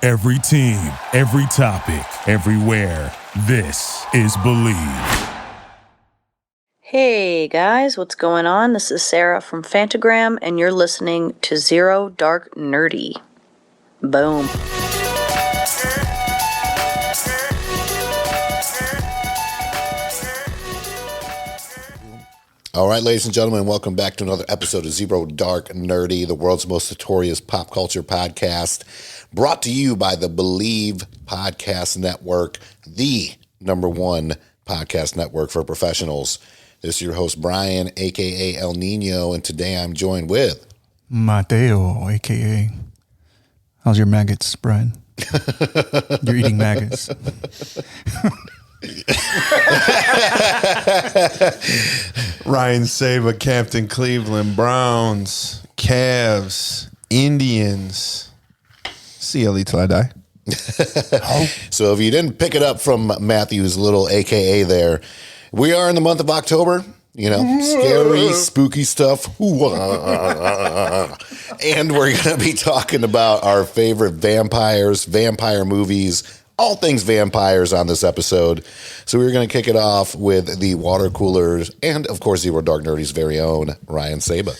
Every team, every topic, everywhere. This is Believe. Hey guys, what's going on? This is Sarah from Fantagram, and you're listening to Zero Dark Nerdy. Boom. All right, ladies and gentlemen, welcome back to another episode of Zero Dark Nerdy, the world's most notorious pop culture podcast, brought to you by the Believe Podcast Network, the #1 podcast network for professionals. This is your host, Brian, a.k.a. El Nino, and today I'm joined with... Mateo, a.k.a. How's your maggots, Brian? You're eating maggots. Ryan Saba, Captain Cleveland Browns, Cavs, Indians. CLE till I die. So if you didn't pick it up from Matthew's little AKA there, we are in the month of October. You know, scary, spooky stuff. And we're going to be talking about our favorite vampires, vampire movies, all things vampires on this episode. So we're going to kick it off with the water coolers and, of course, Zero Dark Nerdy's very own Ryan Saba.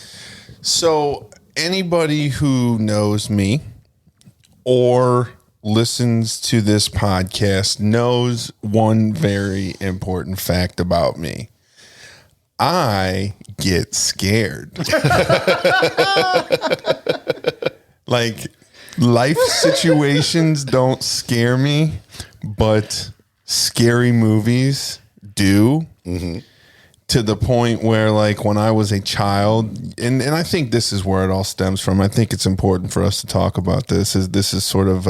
So anybody who knows me or listens to this podcast knows one very important fact about me. I get scared. Like, life situations don't scare me, but scary movies do. Mm-hmm. To the point where, like, when I was a child, and I think this is where it all stems from. I think it's important for us to talk about this. This is sort of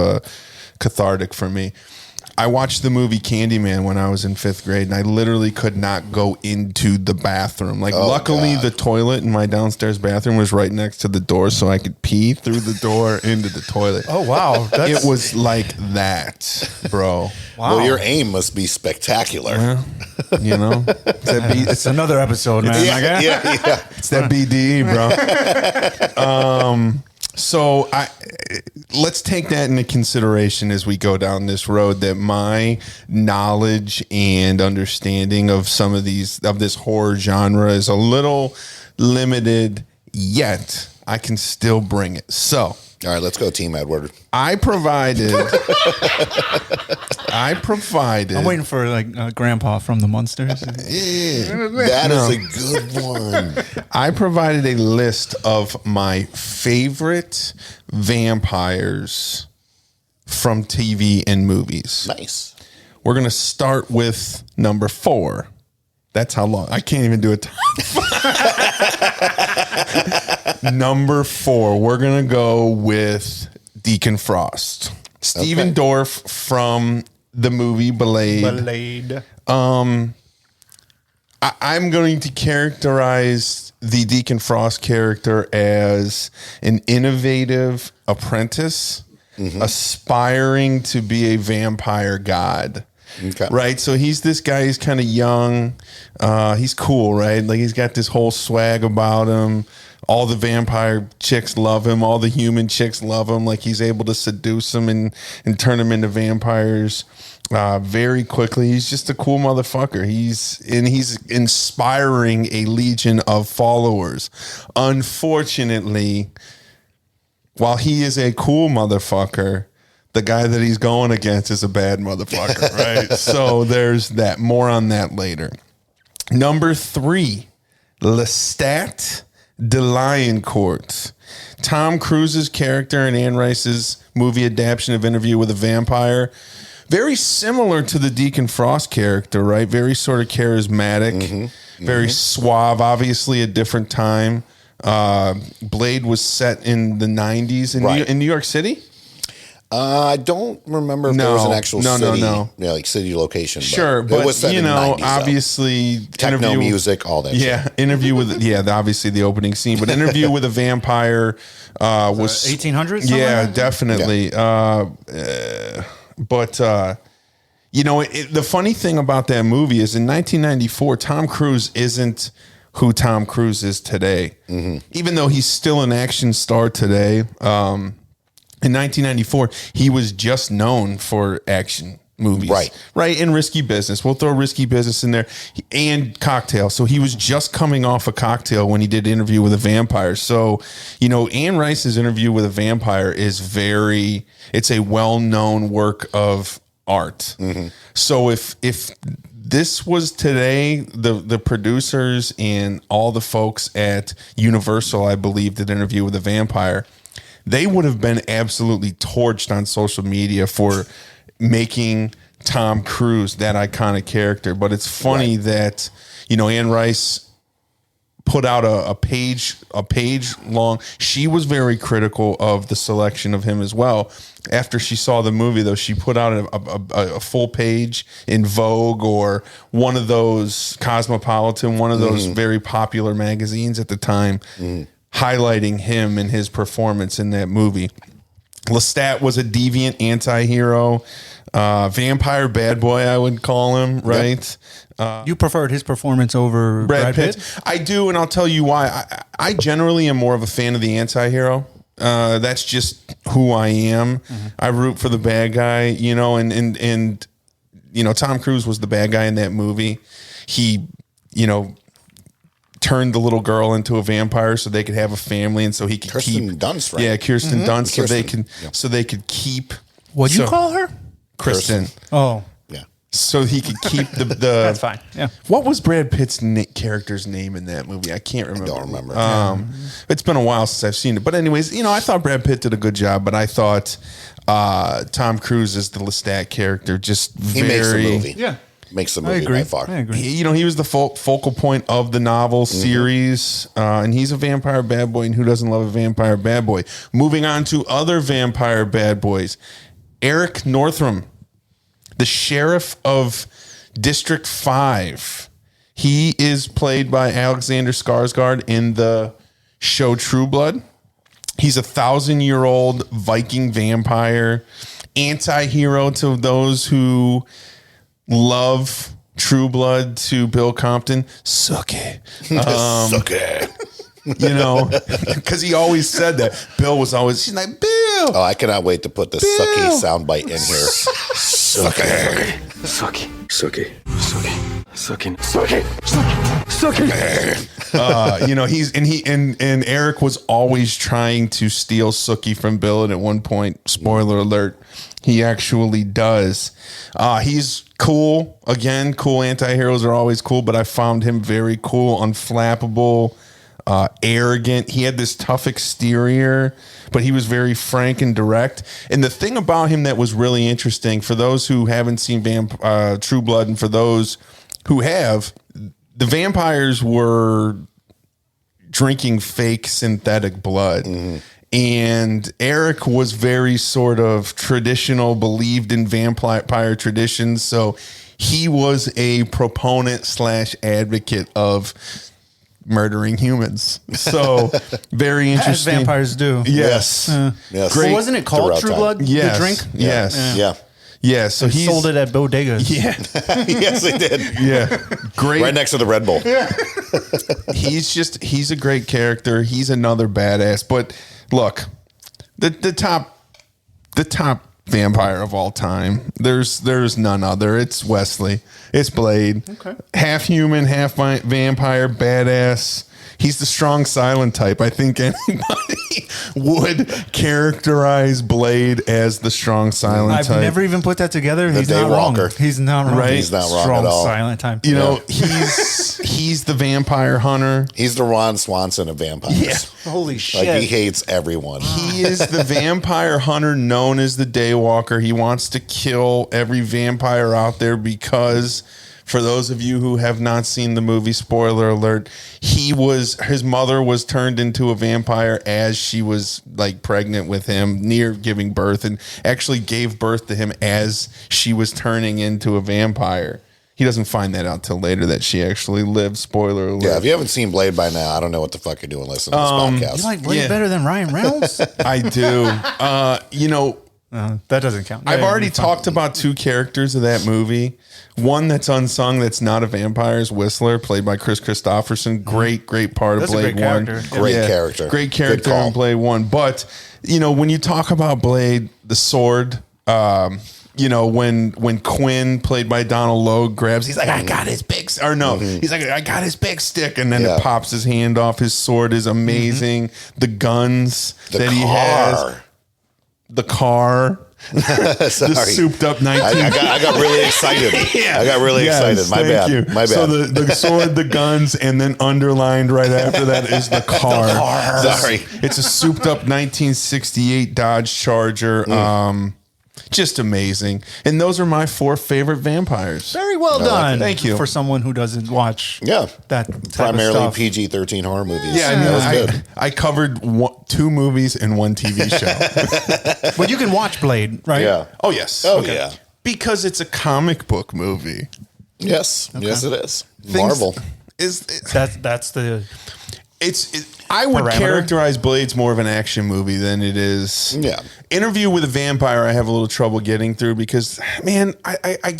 cathartic for me. I watched the movie Candyman when I was in 5th grade, and I literally could not go into the bathroom. Like, luckily, the toilet in my downstairs bathroom was right next to the door, so I could pee through the door into the toilet. Oh, wow. It was like that, bro. Wow. Well, your aim must be spectacular. Yeah, you know, it's another episode, man. Yeah. It's that BDE, bro. So let's take that into consideration as we go down this road, that my knowledge and understanding of this horror genre is a little limited, yet I can still bring it. So, all right, let's go, Team Edward. I provided. I'm waiting for Grandpa from the Munsters. That is a good one. I provided a list of my favorite vampires from TV and movies. Nice. We're going to start with number 4. That's how long. I can't even do it. Number 4. We're going to go with Deacon Frost. Stephen Dorff from the movie Blade. I'm going to characterize the Deacon Frost character as an innovative apprentice, aspiring to be a vampire god. Okay. Right, so he's this guy. He's kind of young. He's cool, right? Like, he's got this whole swag about him. All the vampire chicks love him. All the human chicks love him. Like, he's able to seduce them and turn them into vampires very quickly. He's just a cool motherfucker. He's inspiring a legion of followers. Unfortunately, while he is a cool motherfucker, the guy that he's going against is a bad motherfucker, right? So there's that. More on that later. Number 3, Lestat de Lioncourt. Tom Cruise's character in Anne Rice's movie adaptation of Interview with a Vampire. Very similar to the Deacon Frost character, right? Very sort of charismatic, very suave, obviously a different time. Blade was set in the 90s in New York City. I don't remember if there was an actual city, yeah, like city location. Sure, but, it was set in the 90s, obviously, techno music, all that. Yeah, shit. Interview with obviously the opening scene, but Interview with a Vampire was 1800s. Yeah, definitely. Yeah. But the funny thing about that movie is in 1994, Tom Cruise isn't who Tom Cruise is today, even though he's still an action star today. In 1994, he was just known for action movies. Right. And Risky Business. We'll throw Risky Business in there. And Cocktail. So he was just coming off a Cocktail when he did Interview with a Vampire. So, you know, Anne Rice's Interview with a Vampire is it's a well-known work of art. Mm-hmm. So if this was today, the producers and all the folks at Universal, I believe, did Interview with a Vampire, they would have been absolutely torched on social media for making Tom Cruise that iconic character. But it's funny that, you know, Anne Rice put out a page long. She was very critical of the selection of him as well. After she saw the movie, though, she put out a full page in Vogue or one of those Cosmopolitan, one of those very popular magazines at the time, highlighting him and his performance in that movie. Lestat was a deviant anti-hero, vampire bad boy, I would call him, right? You preferred his performance over Brad Pitt? I do, and I'll tell you why. I generally am more of a fan of the anti-hero. That's just who I am. Mm-hmm. I root for the bad guy, you know, and you know, Tom Cruise was the bad guy in that movie. He, you know, turned the little girl into a vampire so they could have a family, and so he could Kirsten keep Dunst, right? Yeah, Kirsten Dunst, so Kirsten. they could keep. What'd you call her? Kristen. Oh, yeah. So he could keep the. That's fine. Yeah. What was Brad Pitt's character's name in that movie? I can't remember. I don't remember. It's been a while since I've seen it, but anyways, you know, I thought Brad Pitt did a good job, but I thought Tom Cruise as the Lestat character he makes the movie. Yeah. Makes the movie by far. I agree. He was the focal point of the novel series, and he's a vampire bad boy, and who doesn't love a vampire bad boy? Moving on to other vampire bad boys. Eric Northam, the sheriff of District 5. He is played by Alexander Skarsgård in the show True Blood. He's a 1,000-year-old Viking vampire, anti-hero to those who love True Blood, to Bill Compton. Suck it. Suck it. You know, because he always said that. Bill was always, she's like, Bill. Oh, I cannot wait to put the sucky soundbite in here. Suck it. Sucky. Sucky. Sucky. Sucking. Sucky. Sucky. Sucky. You know, and Eric was always trying to steal Sookie from Bill, and at one point, spoiler alert, he actually does. He's cool. Again, cool anti-heroes are always cool, but I found him very cool, unflappable, arrogant. He had this tough exterior, but he was very frank and direct. And the thing about him that was really interesting, for those who haven't seen True Blood, and for those who have, the vampires were drinking fake synthetic blood. Mm-hmm. And Eric was very sort of traditional, believed in vampire traditions. So he was a proponent / advocate of murdering humans. So very interesting. As vampires do. Yes. Yes. Well, wasn't it called True Blood? Yes. The drink? Yes. Yeah. Yeah. So he sold it at bodegas. Yeah. Yes, they did. Yeah. Great. Right next to the Red Bull. He's a great character. He's another badass. But look, the top vampire of all time, there's none other. It's Wesley. It's Blade. Okay. Half human, half vampire, badass. He's the strong silent type. I think anybody would characterize Blade as the strong silent type. I've never even put that together. He's not wrong. He's not wrong. Right? He's not wrong strong at all. silent type. You know, he's the vampire hunter. He's the Ron Swanson of vampires. Yeah. Holy shit. Like, he hates everyone. He is the vampire hunter known as the Daywalker. He wants to kill every vampire out there because, for those of you who have not seen the movie, spoiler alert, his mother was turned into a vampire as she was like pregnant with him, near giving birth, and actually gave birth to him as she was turning into a vampire. He doesn't find that out till later that she actually lived. Spoiler alert. Yeah, if you haven't seen Blade by now, I don't know what the fuck you're doing listening to this podcast. You like Blade better than Ryan Reynolds? I do. You know, That doesn't count. I've Yeah, already you're fine. talked about 2 characters of that movie. One that's unsung, that's not a vampire, is Whistler, played by Chris Christopherson. Great part That's of a Blade great 1. character. Great character. Great Good character call. in Blade 1. But, when you talk about Blade, the sword, when Quinn, played by Donald Logue, grabs, he's like, I got his big, he's like, I got his big stick, and then Yeah. it pops his hand off. His sword is amazing. The guns that he has, the car, the Sorry. souped up 19. I got really excited. I got really excited. My thank bad. you. My bad. So the sword, the guns, and then underlined right after that is the car. Sorry. It's a souped up 1968 Dodge Charger. Just amazing. And those are my 4 favorite vampires. Very well done. Thank you. For someone who doesn't watch Yeah. that type Primarily of stuff. PG-13 horror movies. Yeah, that was good. I covered 2 movies and 1 TV show. But you can watch Blade, right? Yeah. Oh, yes. Oh, yeah. Because it's a comic book movie. Yes. Yes, it is. Things- Marvel. That's the I would Parameter? characterize Blade's more of an action movie than it is. Yeah. Interview with a Vampire, I have a little trouble getting through because, man, I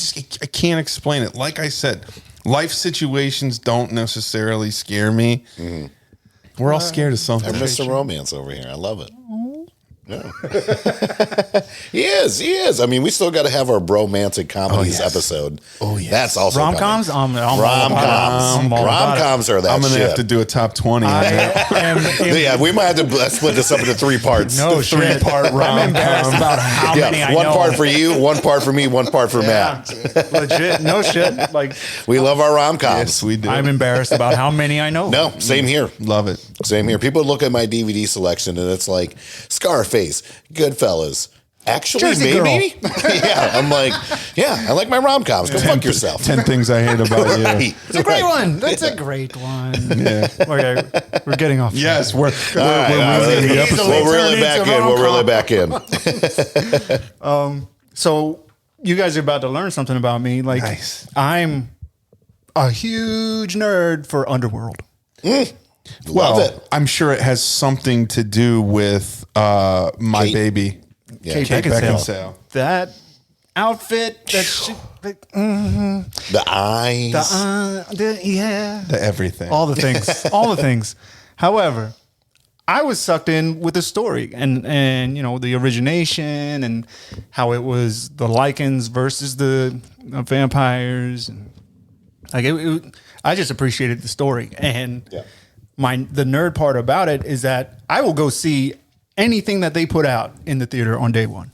can't explain it. Like I said, life situations don't necessarily scare me. We're all scared of something. I miss the romance over here. I love it. Yeah. He is. I mean, we still got to have our bromantic comedies episode. Oh, yeah. That's also rom-coms. coming. I'm all about it. I'm all about it. Rom-coms are that I'm going to shit. have to do a top 20 on I that. am Yeah, we might have to split this up into 3 parts. no shit. 3-part I'm embarrassed rom-com. about how many I one know. part for you, 1 part for me, 1 part for Matt. Legit. No shit. Like We love our rom-coms. Yes, we do. I'm embarrassed about how many I know. No, same here. Love it. Same here. People look at my DVD selection and it's like Scarface, Goodfellas. Actually, Jersey maybe? Yeah. I'm like, yeah, I like my rom-coms. Go fuck yourself. 10 things I hate about you. Right. It's a great one. That's a great one. Yeah. We're getting off. Yes, we're All right, reeling the we'll episode. reel it back in. We'll reel it back in. So you guys are about to learn something about me. Like Nice. I'm a huge nerd for Underworld. Love it. I'm sure it has something to do with My Kate. Baby. Yeah. Kate Beckinsale. That outfit, that shit, The eyes. yeah, The everything. all the things, all the things. However, I was sucked in with the story and the origination and how it was the lichens versus the vampires and I just appreciated the story and the nerd part about it is that I will go see anything that they put out in the theater on day one,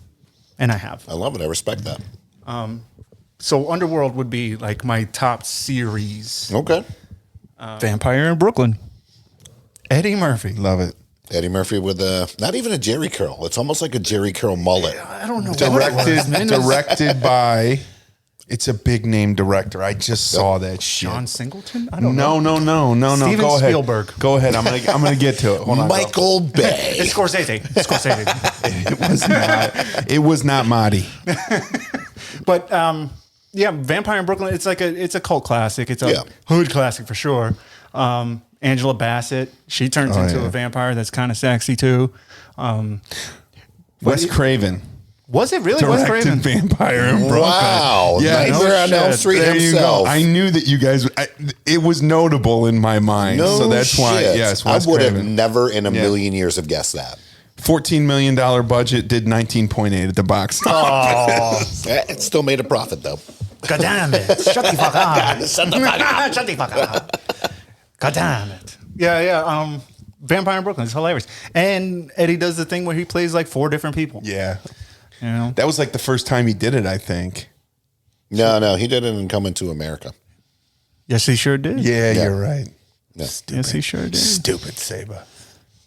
and I have. I love it. I respect that. So Underworld would be like my top series. Okay. Vampire in Brooklyn. Eddie Murphy. Love it. Eddie Murphy with not even a Jerry curl. It's almost like a Jerry curl mullet. I don't know. what it was, man. It was Directed by, it's a big name director. I just saw that shit. John Singleton? I don't know. No. Steven Go ahead. Spielberg. Go ahead. I'm gonna get to it. Hold on. Michael Bay. It's Scorsese. It was not Marty. But Vampire in Brooklyn. It's a cult classic. It's a Yeah. hood classic for sure. Angela Bassett. She turns into a vampire that's kind of sexy too. Wes Craven. Was it really Wes Directed Craven? Vampire in Brooklyn. Wow. Yeah, Nightmare on Elm Street There himself. you go. I knew that you guys. It was notable in my mind, No so that's why. shit. Yes, I Wes would have Craven. never in a million years have guessed that. $14 million budget, did 19.8 at the box office. It still made a profit though. God damn it. Shut the fuck up. Shut the fuck up. Shut the fuck up. God damn it. Yeah. Vampire in Brooklyn is hilarious. And Eddie does the thing where he plays like 4 different people. Yeah, You know? that was like the first time he did it. I think. No, he did it in Coming to America. Yes, he sure did. Yeah, you're right. Yeah. Yes, he sure did. Stupid Saber.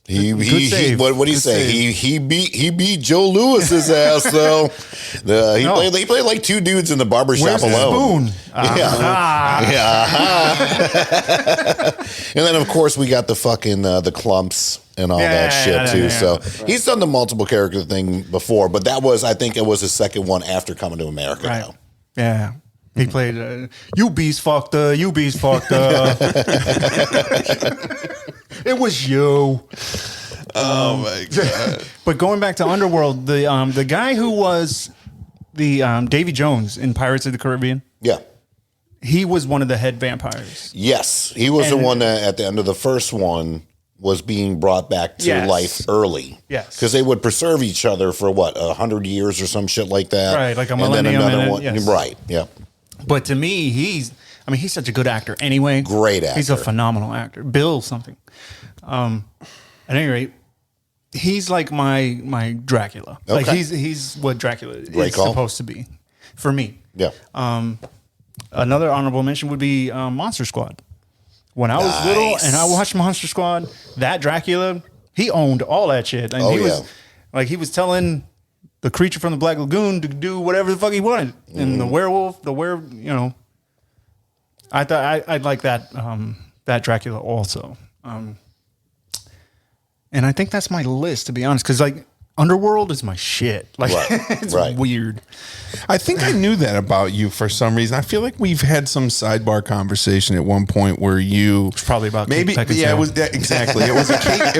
He save. what do you Good say? save. He beat Joe Lewis's ass though. He played like 2 dudes in the barbershop Where's the alone. spoon? And then of course we got the fucking the clumps and all that shit too. So he's done the multiple character thing before, but I think it was his second one after Coming to America. Right. Now. Yeah. He played, you beast fucked up, you beast fucked up. It was you. Oh my god! But going back to Underworld, the guy who was the Davy Jones in Pirates of the Caribbean, Yeah. he was one of the head vampires. Yes, he was the one that at the end of the first one was being brought back to Yes. life early. Yes. Because they would preserve each other for what, 100 years or some shit like that. Right, like a And then millennium another and then- one. yes. Right, yeah. But to me, he's such a good actor anyway. Great He's a actor. phenomenal actor. Bill something. At any rate, he's like my Dracula. Like Okay. he's what Dracula Great is call. supposed to be for me. Yeah. Another honorable mention would be Monster Squad. When I was little Nice. and I watched Monster Squad, that Dracula, he owned all that shit. And Oh, he was yeah. like he was telling the creature from the Black Lagoon to do whatever the fuck he wanted. And the werewolf, I thought I'd like that that Dracula also. And I think that's my list, to be honest, because like Underworld is my shit. Like Right, it's right. weird. I think I knew that about you for some reason. I feel like we've had some sidebar conversation at one point where you probably about maybe Kate Beckinsale. yeah, it was that, exactly. It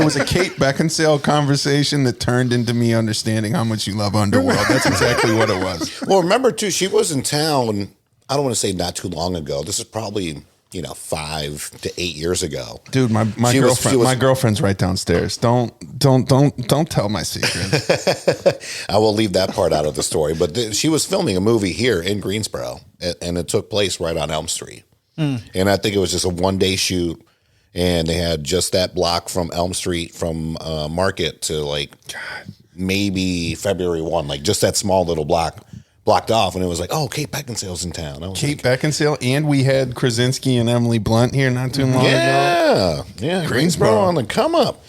was a Kate Beckinsale conversation that turned into me understanding how much you love Underworld. That's exactly what it was. Well, remember, too, she was in town, I don't want to say not too long ago. This is probably, 5 to 8 years ago. Dude, my She was- girlfriend, she was- my girlfriend's right downstairs. Don't tell my secrets. I will leave that part out of the story. But she was filming a movie here in Greensboro, and it took place right on Elm Street. And I think it was just a one-day shoot, and they had just that block from Elm Street from Market to like maybe February 1, like just that small little blocked off, and it was like, oh, Kate Beckinsale's in town. I was Kate like, Beckinsale, and we had Krasinski and Emily Blunt here not too long ago. yeah, Greensboro on the come up.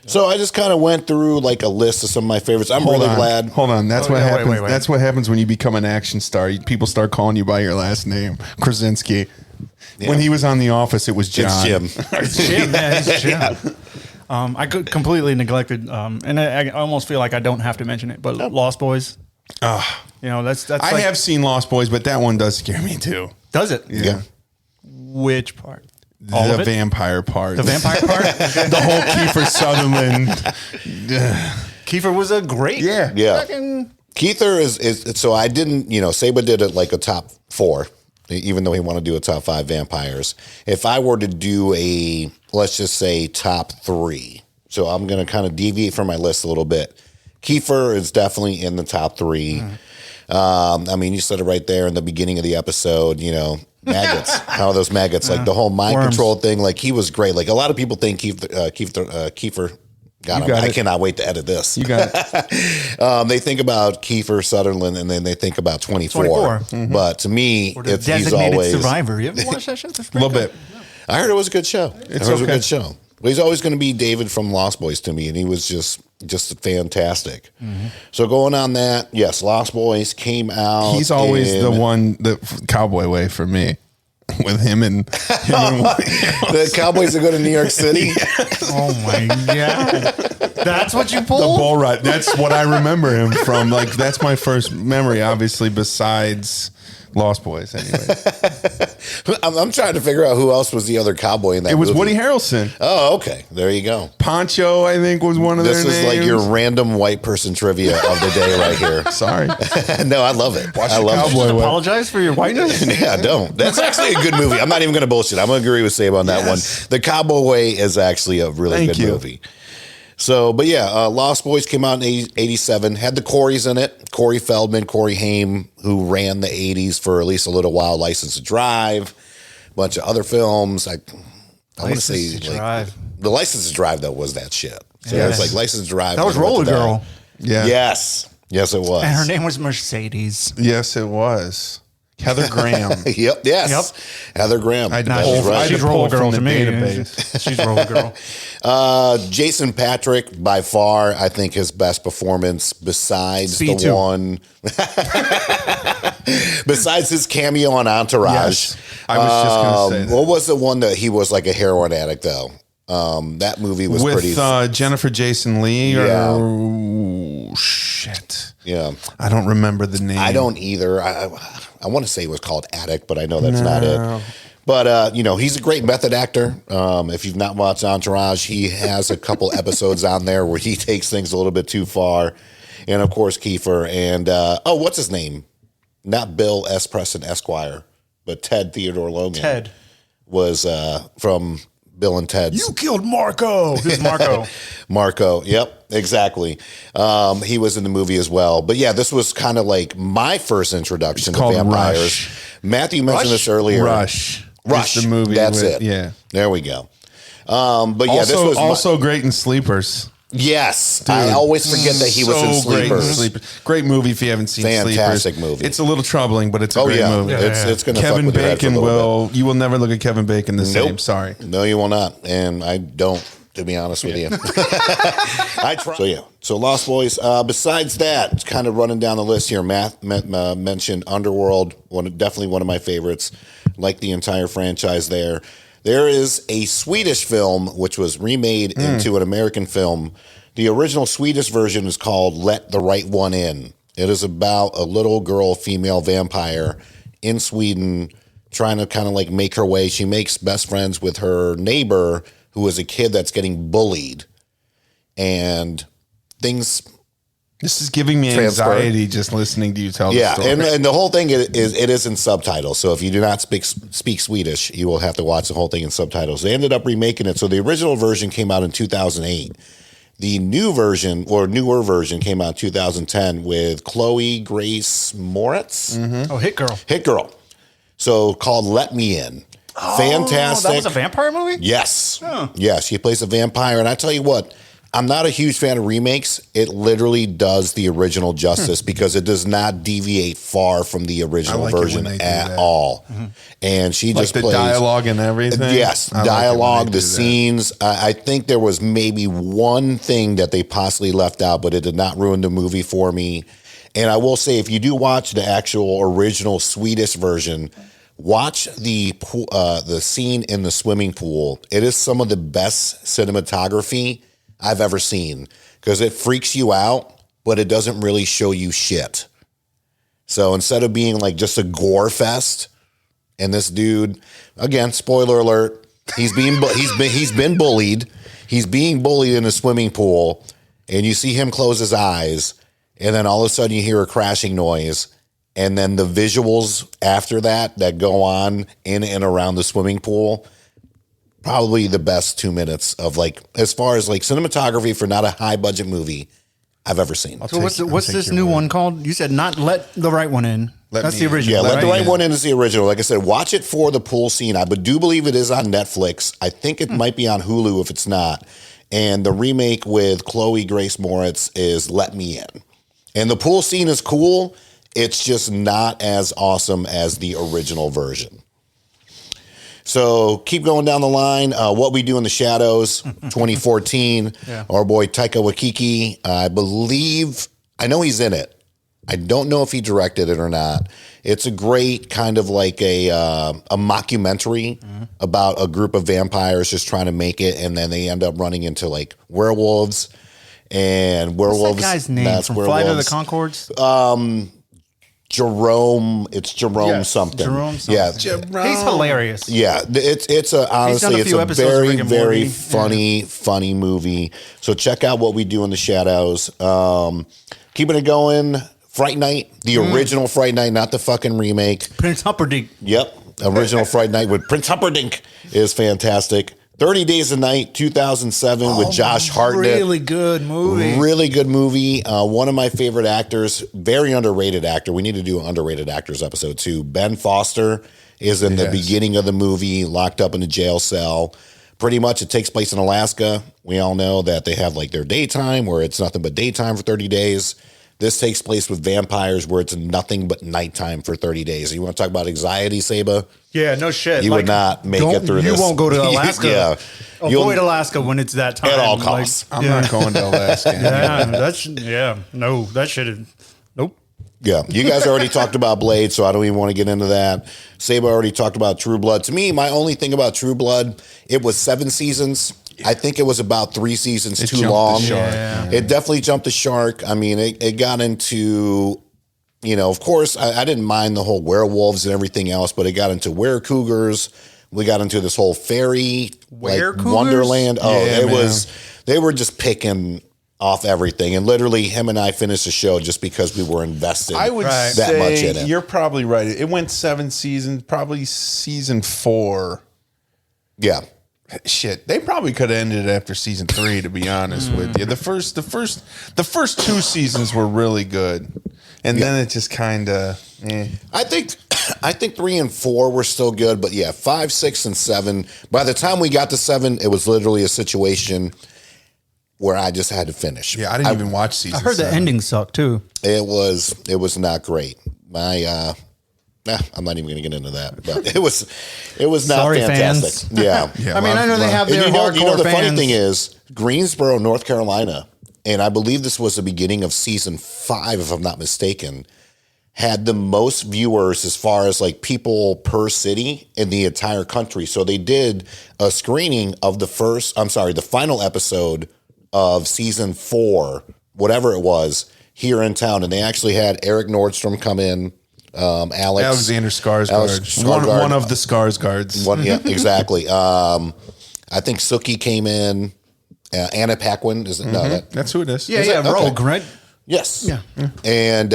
So I just kind of went through like a list of some of my favorites. I'm really glad. Hold on. That's Oh, what yeah, wait, happens. wait, wait. That's what happens when you become an action star. People start calling you by your last name, Krasinski. When he was on The Office, it was John. It's Jim. It's Jim, man. He's Jim. I could completely neglected, and I almost feel like I don't have to mention it, but Lost Boys. That's I like, have seen Lost Boys, but that one does scare me too. does it? Yeah. Which part? All The of it? vampire part. The vampire part? The whole Kiefer Sutherland. Kiefer was a great. Yeah. Yeah. fucking- Keither is so I didn't, Saba did it like a top 4, even though he wanted to do a top 5 vampires. If I were to do a, let's just say top 3, so I'm going to kind of deviate from my list a little bit. Kiefer is definitely in the top 3. You said it right there in the beginning of the episode, maggots, how those maggots, like the whole mind Worms. control thing, like he was great. Like a lot of people think Kiefer, God, got I it. cannot wait to edit this. You got it. They think about Kiefer Sutherland, and then they think about 24. 24. But to me, Or the he's designated always. survivor. You ever watch that shit? That's A pretty little good. bit. I heard it was a good show. It's I heard it was a okay. good show. But he's always going to be David from Lost Boys to me, and he was just fantastic. So going on that, yes, Lost Boys came out. He's always in- the one, the cowboy way for me. With him and the Cowboys that go to New York City. Oh my god, that's what you the pulled. bull ride. That's what I remember him from. Like that's my first memory, obviously, besides Lost Boys. Anyway, I'm trying to figure out who else was the other cowboy in that it was movie. Woody Harrelson. Oh, okay. There you go. Poncho, I think, was one of This their is names. like your random white person trivia of the day right here. Sorry. No, I love it. I love Cowboy it. Just way. apologize for your whiteness. Yeah, don't. That's actually a good movie. I'm not even going to bullshit. I'm going to agree with Saba on that Yes. one. The Cowboy Way is actually a really Thank good you. movie. So, but yeah, Lost Boys came out in 87. Had the Coreys in it. Corey Feldman, Corey Haim, who ran the 80s for at least a little while. License to Drive, a bunch of other films. I want to say License to Drive. The License to Drive though was that shit. So Yes. it was like License to Drive. That was and What Roller to Die. Girl, Yeah. Yes, it was. and her name was Mercedes. Yes, it was. Heather Graham. Yep. Yes. Heather Graham. I That pull- is right. I She's pull Roller from Girl the to me. database. She's Roller Girl. Jason Patrick, by far, I think his best performance besides Speed the 2. one, besides his cameo on Entourage. Yes. I was just going to say that. What was the one that he was like a heroin addict though? That movie was With pretty. Jennifer Jason Lee or Yeah. shit. Yeah, I don't remember the name. I don't either. I want to say it was called Addict, but I know that's not it. But, he's a great method actor. If you've not watched Entourage, he has a couple episodes on there where he takes things a little bit too far. And, of course, Kiefer. And, what's his name? Not Bill S. Preston Esquire, but Ted Theodore Logan. Ted was from Bill and Ted's. You killed Marco. Who's Marco? Marco. Yep, exactly. He was in the movie as well. But yeah, this was kind of like my first introduction to vampires. Rush. Matthew mentioned this earlier. Rush. It's the movie. That's it. Yeah. There we go. But yeah, Also, this was also great in Sleepers. Yes, dude, I always forget that he was in Sleepers. Great movie if you haven't seen Fantastic Sleepers. movie. It's a little troubling, but it's a great movie. It's going to Kevin fuck with Bacon your head for a little bit. You will never look at Kevin Bacon the same. Sorry. No, you will not. And I don't, to be honest with you. I try. So Lost Boys. Besides that, kind of running down the list here, Matt mentioned Underworld, definitely one of my favorites. Like the entire franchise there. There is a Swedish film which was remade into an American film. The original Swedish version is called Let the Right One In. It is about a little girl, female vampire in Sweden trying to kind of like make her way. She makes best friends with her neighbor who is a kid that's getting bullied. And things... This is giving me anxiety just listening to you tell the story. Yeah, and the whole thing is in subtitles. So if you do not speak Swedish, you will have to watch the whole thing in subtitles. They ended up remaking it. So the original version came out in 2008. The new version, or newer version, came out in 2010 with Chloe Grace Moretz. Mm-hmm. Oh, Hit Girl. Hit Girl. So called Let Me In. Fantastic. That was a vampire movie? Yes. Yes, she plays a vampire. And I tell you what, I'm not a huge fan of remakes. It literally does the original justice because it does not deviate far from the original version at all. Mm-hmm. And she like just the plays dialogue and everything. Yes, dialogue, the scenes. I think there was maybe one thing that they possibly left out, but it did not ruin the movie for me. And I will say, if you do watch the actual original Swedish version, watch the scene in the swimming pool. It is some of the best cinematography I've ever seen because it freaks you out, but it doesn't really show you shit. So instead of being like just a gore fest, and this dude, again, spoiler alert, he's been bullied. He's being bullied in a swimming pool, and you see him close his eyes, and then all of a sudden you hear a crashing noise, and then the visuals after that go on in and around the swimming pool. Probably the best 2 minutes of like, as far as like cinematography for not a high budget movie I've ever seen. So what's this new one called? You said not Let the Right One In. That's the original. Yeah, Let the Right One In is the original. Like I said, watch it for the pool scene. I do believe it is on Netflix. I think it might be on Hulu if it's not. And the remake with Chloe Grace Moretz is Let Me In. And the pool scene is cool. It's just not as awesome as the original version. So keep going down the line. What We Do in the Shadows, 2014. Our boy Taika Waititi. I know he's in it. I don't know if he directed it or not. It's a great kind of like a mockumentary about a group of vampires just trying to make it, and then they end up running into like werewolves. And werewolves. What's that guy's name from Flight of the Conchords? Jerome something. Jerome something. Yeah. He's hilarious. Yeah, it's honestly it's a very, very funny movie. So check out What We Do in the Shadows. Keeping it going, Fright Night, the original Fright Night, not the fucking remake. Prince Humperdinck. Yep, original Fright Night with Prince Humperdinck is fantastic. 30 Days a Night, 2007 with Josh Hartnett. Really good movie. Really good movie. One of my favorite actors, very underrated actor. We need to do an underrated actors episode too. Ben Foster is in the beginning of the movie, locked up in a jail cell. Pretty much it takes place in Alaska. We all know that they have like their daytime where it's nothing but daytime for 30 days. This takes place with vampires where it's nothing but nighttime for 30 days. You want to talk about anxiety, Saba? Yeah, no shit. You would not make it through this. You won't go to Alaska. Yeah. Avoid Alaska when it's that time. At all costs. I'm not going to Alaska. That shit is, nope. Yeah, you guys already talked about Blade, so I don't even want to get into that. Saba already talked about True Blood. To me, my only thing about True Blood, it was 7 seasons. I think it was about 3 seasons too long. It definitely jumped the shark. I mean, it got into, of course, I didn't mind the whole werewolves and everything else, but it got into werecougars, We got into this whole fairy Were-cougars? wonderland. Oh, Yeah, man. they were just picking off everything, and literally him and I finished the show just because we were invested. I would that say much in it. you're probably right. It went 7 seasons, probably season 4. Yeah. Shit, they probably could have ended after season 3. To be honest with you, the first 2 seasons were really good, and then it just kind of. I think 3 and 4 were still good, but yeah, 5, 6, and 7. By the time we got to 7, it was literally a situation where I just had to finish. Yeah, I didn't even watch season. I heard 7. the ending sucked too. It was not great. I'm not even going to get into that, but it was not Sorry, fantastic. fans. Yeah. I mean, I know they have And their hardcore the fans. funny thing is, Greensboro, North Carolina, and I believe this was the beginning of season 5, if I'm not mistaken, had the most viewers as far as like people per city in the entire country. So they did a screening of the final episode of season 4, whatever it was, here in town. And they actually had Eric Nordstrom come in, Alexander Skarsgård, one of the Skarsgårds. Yeah, exactly. I think Sookie came in. Anna Paquin, is it? No, That's who it is. Yeah, Is it? Okay. Rogue, right? Yes. Yeah. And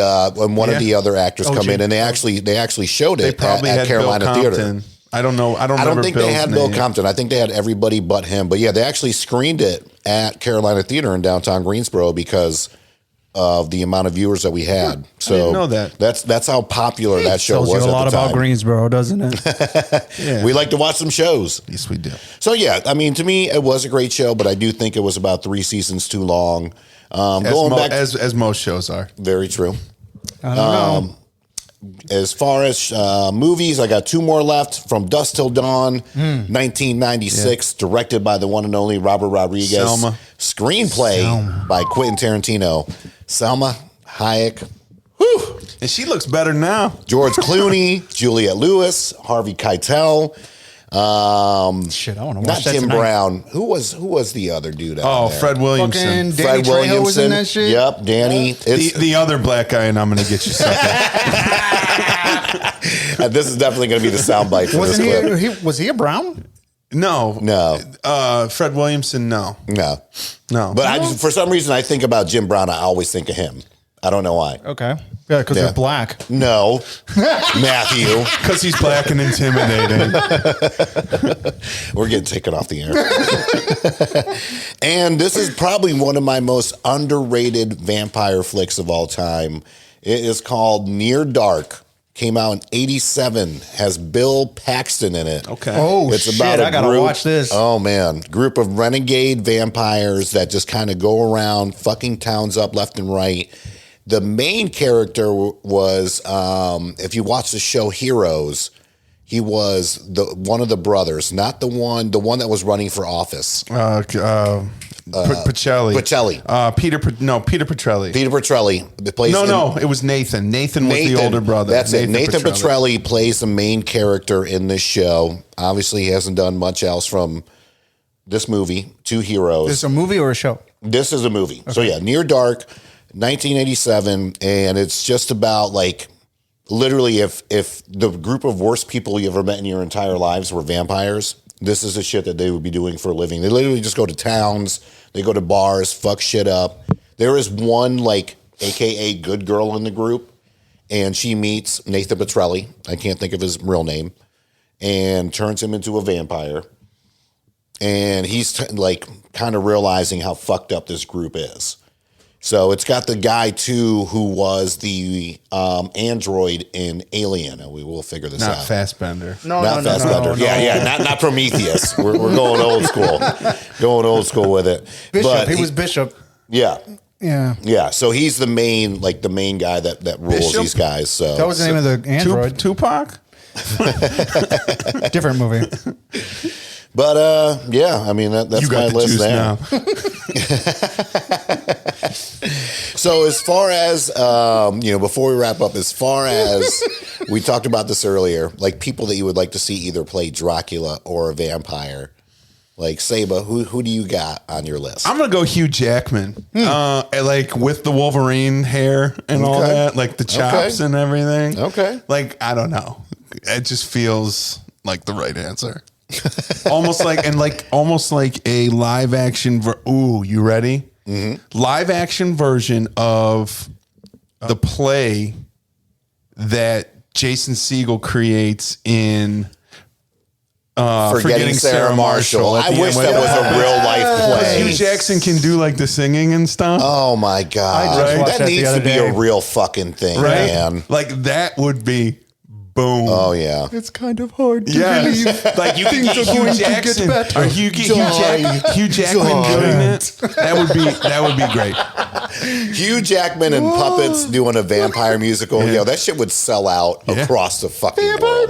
one of the other actors come in, and they actually showed They it probably at had Carolina Bill Theater. Compton. I don't know. I don't think Bill's they had name. Bill Compton. I think they had everybody but him. But yeah, they actually screened it at Carolina Theater in downtown Greensboro because of the amount of viewers that we had. So didn't know that. That's how popular that show Tells was you a at lot the time. about Greensboro, doesn't it? Yeah. We like to watch some shows. Yes, we do. So yeah, I mean, to me, it was a great show, but I do think it was about 3 seasons too long. As most shows are. Very true. I don't know. As far as movies, I got 2 more left. From Dusk Till Dawn, Hmm. 1996, directed by the one and only Robert Rodriguez. Selma. Screenplay by Quentin Tarantino. Selma Hayek. Whew. And she looks better now. George Clooney, Juliette Lewis, Harvey Keitel. Shit, I want to watch Not that Tim tonight. Brown. Who was the other dude out Oh, there? Fred Williamson. Fucking Danny Fred Trejo Williamson. was in that shit? Yep, Danny. The other black guy, and I'm going to get you something. This is definitely going to be the soundbite for this clip. Wasn't he? Was he a Brown? No. Fred Williamson, no. No. No. But for some reason, I think about Jim Brown. I always think of him. I don't know why. Okay. Yeah, because Yeah. they're black. No, Matthew. Because he's black and intimidating. We're getting taken off the air. And this is probably one of my most underrated vampire flicks of all time. It is called Near Dark. Came out in 1987. Has Bill Paxton in it. Okay. Oh, It's shit. about a I got to group- watch this. Oh man, group of renegade vampires that just kind of go around fucking towns up left and right. The main character was, if you watch the show Heroes, he was one of the brothers, not the one that was running for office. Pacelli. Pacelli. Peter Petrelli. Peter Petrelli plays. No, it was Nathan. Nathan was the older brother. That's it. Nathan Petrelli plays the main character in this show. Obviously, he hasn't done much else from this movie, 2 Heroes. Is this a movie or a show? This is a movie. Okay. So yeah, Near Dark, 1987, and it's just about like literally if the group of worst people you ever met in your entire lives were vampires, this is the shit that they would be doing for a living. They literally just go to towns, they go to bars, fuck shit up. There is one like AKA good girl in the group, and she meets Nathan Petrelli. I can't think of his real name, and turns him into a vampire. And he's like kind of realizing how fucked up this group is. So it's got the guy too who was the android in Alien, and we will figure this out. Not Fassbender. Not Fassbender. Yeah, not Prometheus. We're going old school. Going old school with it. Bishop. But He was Bishop. Yeah. Yeah. Yeah. So he's the main guy that rules Bishop? these guys. So That was the name of the android. Tupac? Different movie. But yeah, I mean that's You my got the list juice there. now. So as far as before we wrap up, as far as we talked about this earlier, like people that you would like to see either play Dracula or a vampire, like Saba, who do you got on your list? I'm gonna go Hugh Jackman, like with the Wolverine hair and all Okay. that, like the chops and everything. Okay. Like I don't know, it just feels like the right answer. almost like a live action. Ooh, you ready? Mm-hmm. Live action version of the play that Jason Segel creates in Forgetting Sarah Marshall. I wish that was a real life play. Hugh Jackson can do like the singing and stuff. Oh my God. Right? That needs to be a real fucking thing, Right? man. Like that would be boom. Oh yeah. It's kind of hard to Yes. believe. Like you can get Hugh Jackson or Hugh Jackman doing it. That would be great. Hugh Jackman and puppets doing a vampire musical. Yo, that shit would sell out across the fucking world.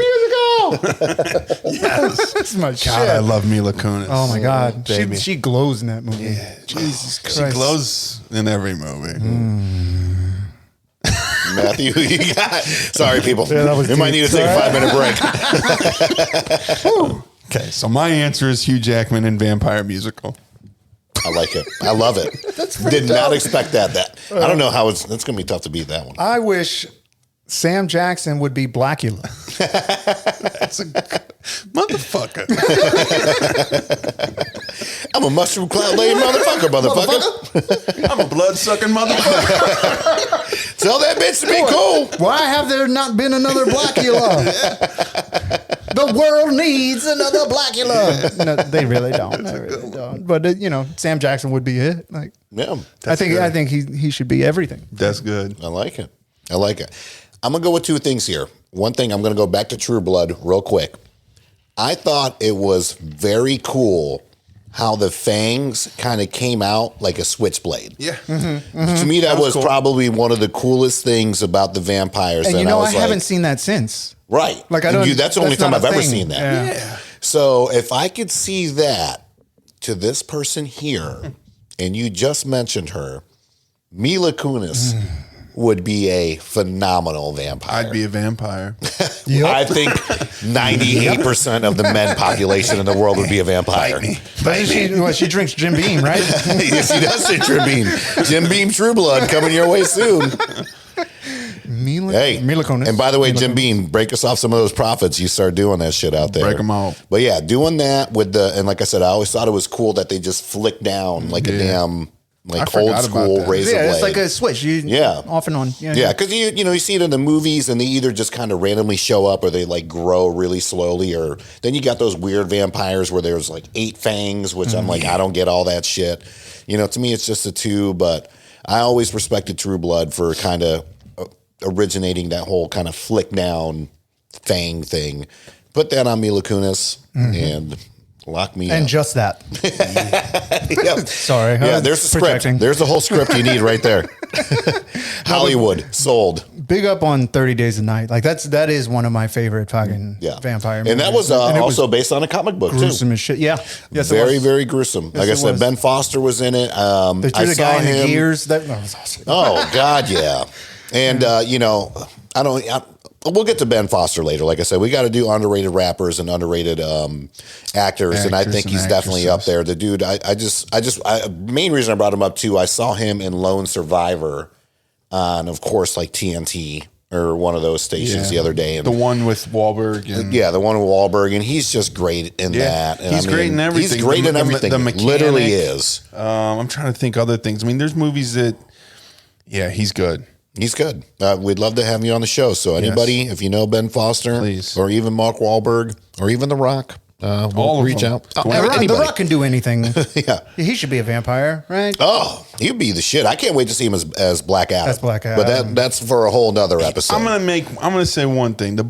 Yes. That's my shit. God, I love Mila Kunis. Oh my God. baby. She glows in that movie. Yeah. Jesus Christ. She glows in every movie. Matthew, you got. Sorry, people. Yeah, that was we might deep. need to take a 5-minute break. Okay, so my answer is Hugh Jackman in Vampire Musical. I like it. I love it. Did not expect that. I don't know how that's going to be tough to beat that one. I wish Sam Jackson would be Blackula. That's a motherfucker. I'm a mushroom cloud laying motherfucker. I'm a blood sucking motherfucker. Tell that bitch to be cool. Why have there not been another Blackula? The world needs another Blackula. No, they really don't. They really don't. But Sam Jackson would be it. Like, Yeah, I think he should be everything. That's good. I like it. I'm going to go with two things here. One thing, I'm going to go back to True Blood real quick. I thought it was very cool how the fangs kind of came out like a switchblade. Yeah. To me, that was cool. probably one of the coolest things about the vampires. And I haven't like, seen that since. Right. Like I don't. That's the only time not I've a ever thing. seen that. Yeah. So if I could see that to this person here, and you just mentioned her, Mila Kunis would be a phenomenal vampire. I'd be a vampire. I think 98% of the men population in the world would be a vampire. But she drinks Jim Beam, right? Yes, he does say Jim Beam. Jim Beam True Blood coming your way soon. Mila Kunis. And by the way, Jim Beam, break us off some of those profits. You start doing that shit out there. Break them off. But yeah, doing that with and like I said, I always thought it was cool that they just flick down like a damn I old forgot school about that. razor blade. Yeah, it's like a switch. Off and on. Yeah, because you see it in the movies, and they either just kind of randomly show up, or they like grow really slowly, or then you got those weird vampires where there's like 8 fangs, which I'm like, I don't get all that shit. To me, it's just a 2. But I always respected True Blood for kind of originating that whole kind of flick down fang thing. Put that on Mila Kunis and lock me And up. just that. Yep. Sorry. Yeah, there's the script. There's the whole script you need right there. Hollywood sold. Big up on 30 Days a Night. Like that is one of my favorite fucking vampire movies. And that was And it also based on a comic book gruesome too. as shit. Yeah. Yes, it Very, was. very gruesome. Like I it said, was. Ben Foster was in it. They threw I the saw guy in him. the gears. That was awesome. Oh God, yeah. And we'll get to Ben Foster later. Like I said, we got to do underrated rappers and underrated actors, and I think and he's definitely up actresses. there. The dude, main reason I brought him up too, I saw him in Lone Survivor on, of course, like TNT or one of those stations the other day. And The one with Wahlberg. And the one with Wahlberg, and he's just great in that. And he's great in everything. He's great in everything. The mechanic, Literally is. I'm trying to think other things. I mean, there's movies that, he's good. He's good. We'd love to have you on the show. So anybody, if you know Ben Foster, Please. or even Mark Wahlberg, or even The Rock, All we'll of reach them. out. The Rock can do anything. Yeah. He should be a vampire, right? Oh, he'd be the shit. I can't wait to see him as Black Adam. As Black Adam. But that's for a whole nother episode. I'm gonna say one thing. The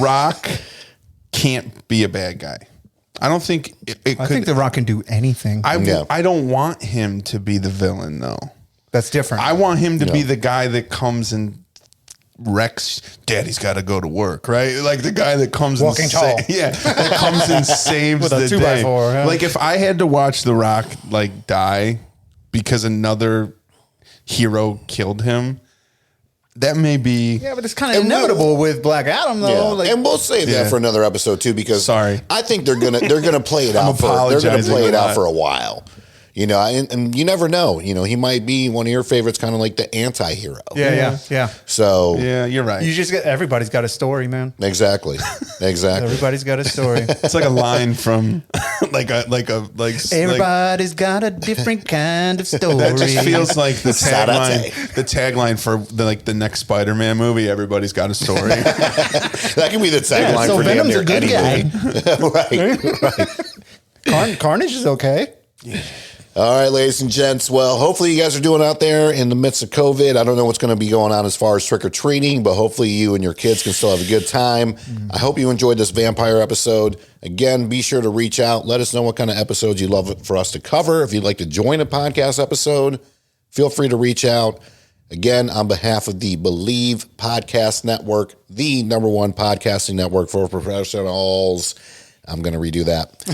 Rock can't be a bad guy. I don't think it could. I think The Rock can do anything. I don't want him to be the villain though. That's different. I want him to be the guy that comes and wrecks. Daddy's got to go to work, right? Like the guy that comes Walking tall. that comes and saves With a the 2x4, day. yeah. Like if I had to watch The Rock like die because another hero killed him, that may be. Yeah, but it's kind of inevitable with Black Adam, though. Yeah. Like, And we'll save that for another episode too, because Sorry. I think they're gonna play it out. They're gonna apologizing play it a out lot. for a while. You know, and you never know. You know, he might be one of your favorites, kind of like the anti-hero. Yeah. So Yeah, you're right. You just get everybody's got a story, man. exactly. Everybody's got a story. It's like a line from Everybody's got a different kind of story. that just feels like the Sarate. tagline. The tagline for the next Spider-Man movie. Everybody's got a story. That can be the tagline so for damn Venom's near a good any guy. movie. right. Carnage is okay. All right, ladies and gents. Well, hopefully you guys are doing out there in the midst of COVID. I don't know what's going to be going on as far as trick-or-treating, but hopefully you and your kids can still have a good time. I hope you enjoyed this vampire episode. Again, be sure to reach out. Let us know what kind of episodes you'd love for us to cover. If you'd like to join a podcast episode, feel free to reach out. Again, on behalf of the Believe Podcast Network, the #1 podcasting network for professionals. I'm going to redo that. The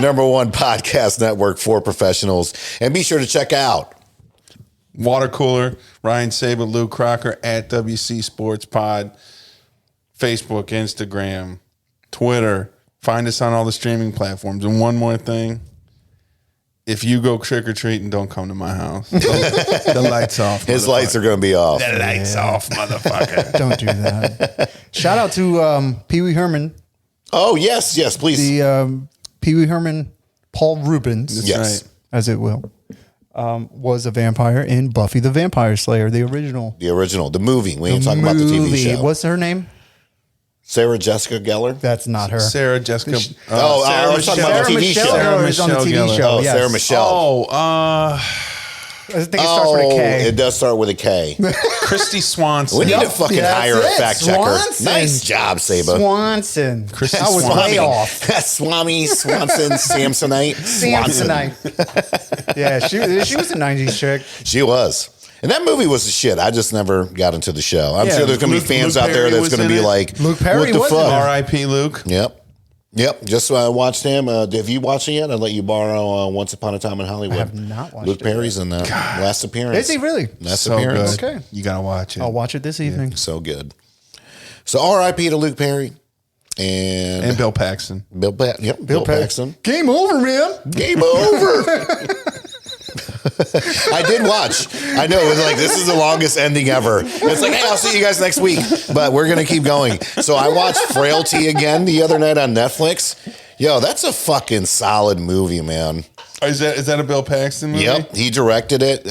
#1 podcast network for professionals. And be sure to check out Water Cooler, Ryan Saber, Lou Crocker at WC Sports Pod, Facebook, Instagram, Twitter. Find us on all the streaming platforms. And one more thing. If you go trick-or-treating, don't come to my house. The lights off. His lights are going to be off. The lights off, motherfucker. Don't do that. Shout out to Pee Wee Herman, Oh, yes, please. the Pee Wee Herman Paul Rubens, Yes. Right. as it will, was a vampire in Buffy the Vampire Slayer, the original. The original, the movie. We ain't talking about the TV show. What's her name? Sarah Jessica Gellar. That's not her. Sarah Jessica. I was talking about the TV Michelle show. Gellar is on the Michelle TV Gellar. show. Oh, yes. Sarah Michelle. I think it starts with a K. It does start with a K. Christy Swanson. We need to fucking That's hire a it. fact checker. Swanson. Nice job, Saba. Swanson. Christy I was Swanson. way off. Swami, Swanson, Samsonite. Samsonite. Yeah, she was a 90s chick. She was. And that movie was the shit. I just never got into the show. I'm Yeah, sure there's going to be Luke- fans Luke out there Perry that's was going to in be it. like, Luke Perry what the was in fuck? it. R.I.P. Luke. Yep. Just watched him. Have you watched it yet? I'll let you borrow Once Upon a Time in Hollywood. I have not watched Luke it Perry's in that last appearance. Is he really? Last So appearance. good. Okay. You got to watch it. I'll watch it this evening. So good. So R.I.P. to Luke Perry and Bill Paxton. Bill Paxton. Game over, man. Game over. I did watch. I know it was like, this is the longest ending ever. It's like, hey, I'll see you guys next week, but we're gonna keep going. So I watched Frailty again the other night on Netflix. Yo, that's a fucking solid movie, man. Is that a Bill Paxton movie? Yep, he directed it.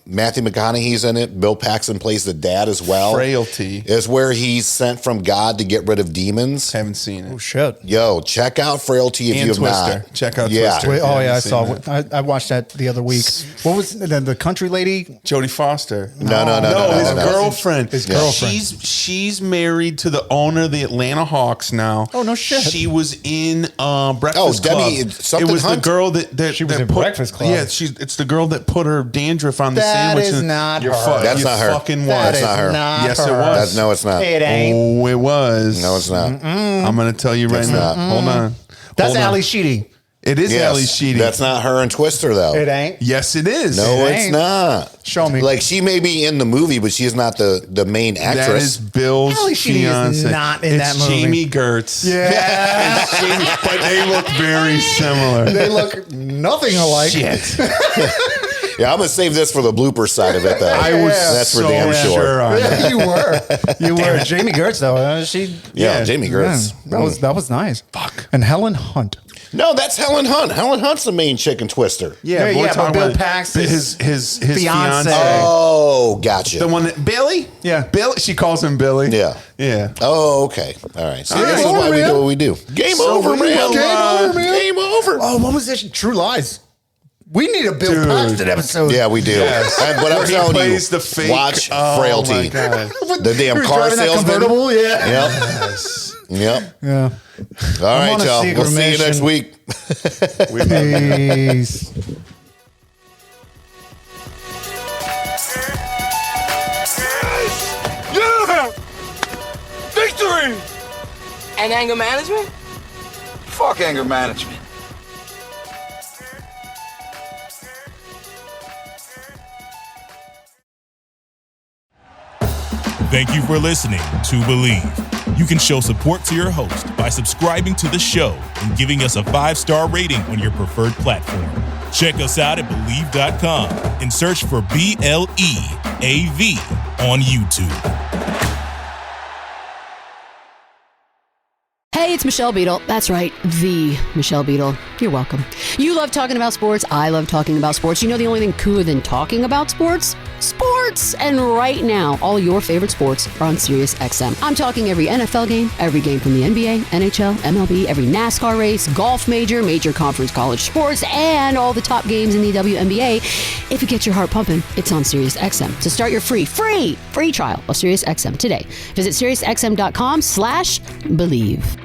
Matthew McConaughey's in it. Bill Paxton plays the dad as well. Frailty. Is where he's sent from God to get rid of demons. Haven't seen it. Oh, shit. Yo, check out Frailty if And you have Twister. not. Check out Yeah. Twister. Wait, oh, yeah, I haven't saw seen it. I watched that the other week. What was the country lady? Jodie Foster. No, his no. girlfriend. His girlfriend. She's married to the owner of the Atlanta Hawks now. Oh, no shit. She was in Breakfast Debbie Club. something It was Hunt? the girl that She was that in put, Breakfast Club. Yeah, it's the girl that put her dandruff on the That sandwich. is and not you're her. That's you not her. Fucking That was. is not her. Yes, it her. was. No, it's not. It ain't. Oh, it was. No, it's not. I'm going to tell you right It's now. not. Hold on. That's Hold on. Ali Sheedy. It is Yes, Ali Sheedy. That's not her in Twister, though. It ain't. Yes, it is. No, It it's ain't. not. Show me. Like, she may be in the movie, but she's not the main actress. That is Bill's Ali Sheedy is fiance. not in that It's movie. Jamie Gertz. Yeah. It's Jamie, but they look very similar. They look nothing alike. Shit. Yeah, I'm gonna save this for the blooper side of it, though. I was That's so for damn sure. sure on it. Yeah, you were. You were. Jamie Gertz, though. She. Yeah, Jamie Gertz. Man, that was nice. Fuck. And Helen Hunt. No, that's Helen Hunt. Helen Hunt's the main chick in Twister. Yeah, we're but talking Bill about Paxton's his fiance. fiance. Oh, gotcha. The one that Billy? Yeah. Billy. She calls him Billy. Yeah. Yeah. Oh, okay. All right. See, All this right. is why we Over, do man. what we do. Game So over, we man. will, Game over, man. Game over. Oh, what was this? True Lies. We need a Bill Dude. Paxton episode. Yeah, we do. Yes. But I'm Where he telling you, plays the fake- watch Oh, Frailty. my God. The damn Who's car driving that salesman. convertible? Yeah. Yep. Yes. Yep. Yeah. All right, on a y'all. secret We'll see you next mission. week. Peace. Yeah! Victory! And anger management? Fuck anger management. Thank you for listening to Believe. You can show support to your host by subscribing to the show and giving us a 5-star rating on your preferred platform. Check us out at Believe.com and search for BLEAV on YouTube. Hey, it's Michelle Beadle. That's right, the Michelle Beadle. You're welcome. You love talking about sports. I love talking about sports. You know the only thing cooler than talking about sports? Sports! And right now, all your favorite sports are on Sirius XM. I'm talking every NFL game, every game from the NBA, NHL, MLB, every NASCAR race, golf major conference college sports, and all the top games in the WNBA. If it gets your heart pumping, it's on Sirius XM. So start your free trial of Sirius XM today. Visit SiriusXM.com/believe.